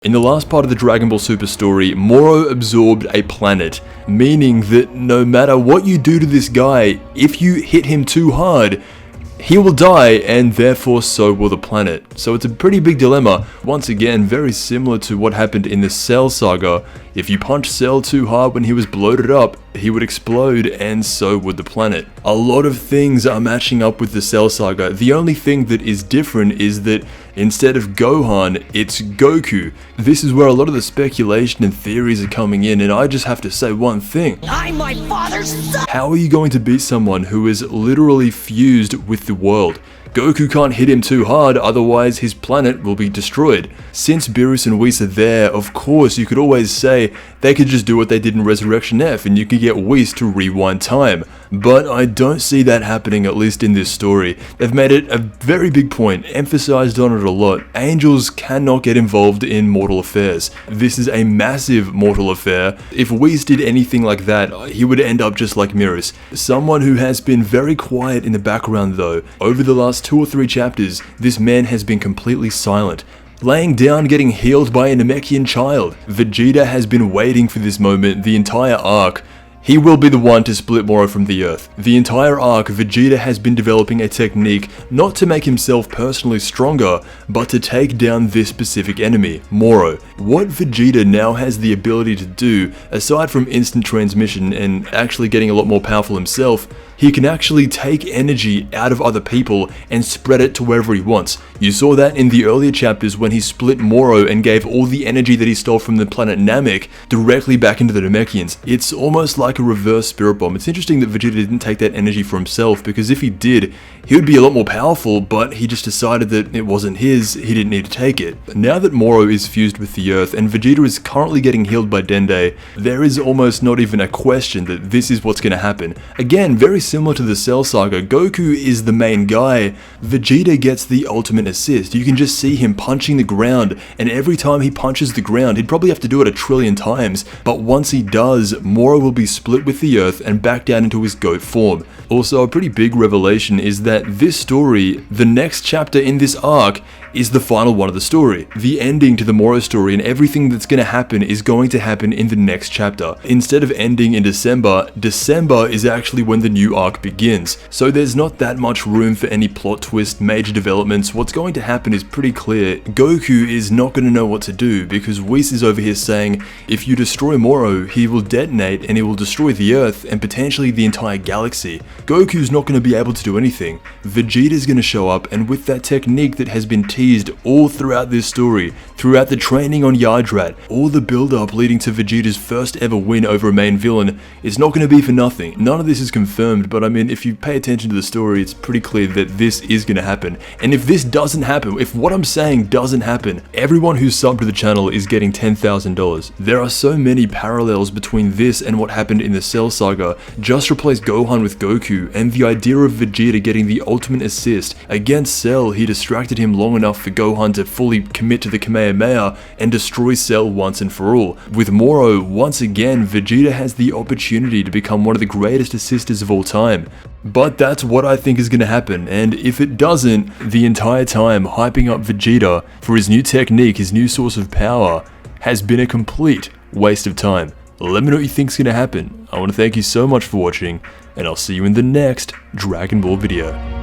In the last part of the Dragon Ball Super story, Moro absorbed a planet, meaning that no matter what you do to this guy, if you hit him too hard, he will die, and therefore so will the planet. So it's a pretty big dilemma. Once again, very similar to what happened in the Cell saga. If you punch Cell too hard when he was bloated up, he would explode, and so would the planet. A lot of things are matching up with the Cell saga. The only thing that is different is that instead of Gohan, it's Goku. This is where a lot of the speculation and theories are coming in, and I just have to say one thing. I'm my father's son! How are you going to beat someone who is literally fused with the world? Goku can't hit him too hard, otherwise his planet will be destroyed. Since Beerus and Whis are there, of course you could always say they could just do what they did in Resurrection F and you could get Whis to rewind time. But I don't see that happening, at least in this story. They've made it a very big point, emphasized on it a lot. Angels cannot get involved in mortal affairs. This is a massive mortal affair. If Whis did anything like that, he would end up just like Beerus. Someone who has been very quiet in the background though. Over the last 2 or 3 chapters, this man has been completely silent. Laying down, getting healed by a Namekian child. Vegeta has been waiting for this moment the entire arc. He will be the one to split Moro from the earth. The entire arc, Vegeta has been developing a technique not to make himself personally stronger, but to take down this specific enemy, Moro. What Vegeta now has the ability to do, aside from instant transmission and actually getting a lot more powerful himself, he can actually take energy out of other people and spread it to wherever he wants. You saw that in the earlier chapters when he split Moro and gave all the energy that he stole from the planet Namek directly back into the Namekians. It's almost like a reverse spirit bomb. It's interesting that Vegeta didn't take that energy for himself, because if he did, he would be a lot more powerful, but he just decided that it wasn't his, he didn't need to take it. Now that Moro is fused with the earth and Vegeta is currently getting healed by Dende, there is almost not even a question that this is what's going to happen. Again, very similar to the Cell saga, Goku is the main guy, Vegeta gets the ultimate assist. You can just see him punching the ground, and every time he punches the ground, he'd probably have to do it 1 trillion times, but once he does, Moro will be split with the earth and back down into his goat form. Also, a pretty big revelation is that this story, the next chapter in this arc, is the final one of the story. The ending to the Moro story and everything that's going to happen is going to happen in the next chapter. Instead of ending in December, December is actually when the new arc begins. So there's not that much room for any plot twist, major developments. What's going to happen is pretty clear. Goku is not going to know what to do, because Whis is over here saying, if you destroy Moro, he will detonate and he will destroy the earth and potentially the entire galaxy. Goku's not going to be able to do anything. Vegeta's going to show up, and with that technique that has been teased all throughout this story, throughout the training on Yardrat, all the build-up leading to Vegeta's first ever win over a main villain, is not going to be for nothing. None of this is confirmed, but I mean, if you pay attention to the story, it's pretty clear that this is going to happen. And if this doesn't happen, if what I'm saying doesn't happen, everyone who's subbed to the channel is getting $10,000. There are so many parallels between this and what happened in the Cell saga. Just replace Gohan with Goku, and the idea of Vegeta getting the ultimate assist. Against Cell, he distracted him long enough for Gohan to fully commit to the Kamehameha and destroy Cell once and for all. With Moro, once again, Vegeta has the opportunity to become one of the greatest assisters of all time. But that's what I think is going to happen, and if it doesn't, the entire time hyping up Vegeta for his new technique, his new source of power, has been a complete waste of time. Let me know what you think is going to happen. I want to thank you so much for watching, and I'll see you in the next Dragon Ball video.